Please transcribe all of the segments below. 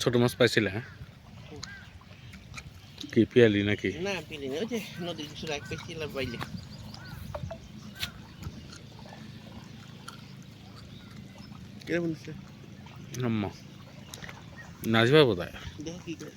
ছোট মাছ পাইছিলে? হ্যাঁ, কি পিয়ালি নাকি? না পিলি না, ওই যে নদীর কিছু রাখ পেয়েছিল বাইলে। কিরকম দিচ্ছে আম্মা নাজবা বোধ হয়। দেখো কি করে।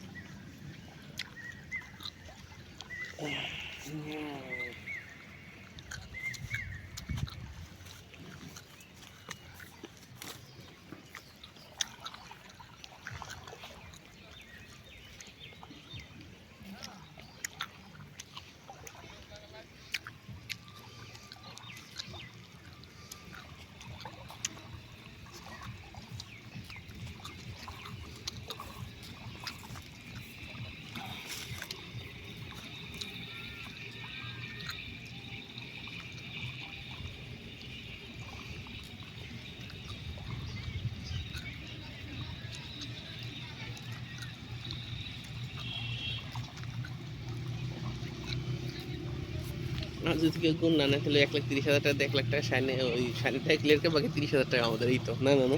আর যদি কেউ গুণ না নেয় তাহলে 1,30,000 টাকা, 1,00,000 টাকা সাইনে, ওই সাইনটা ক্লিয়ার করে বাকি 30,000 টাকা আমাদের। এই তো না না না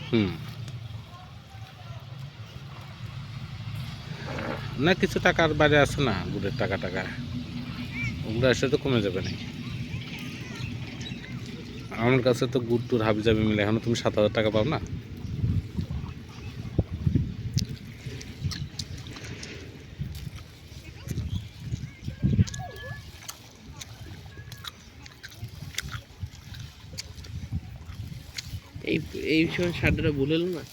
না, কিছু টাকার বাইরে আছে না, গুড়ের টাকা ওগুলো আসলে তো কমে যাবে না। আমার কাছে তো গুড় টুর হাবি যাবি মিলে এখনো তুমি 7,000 টাকা পাও না। এই এই সময় সারটা ভুল হলো না।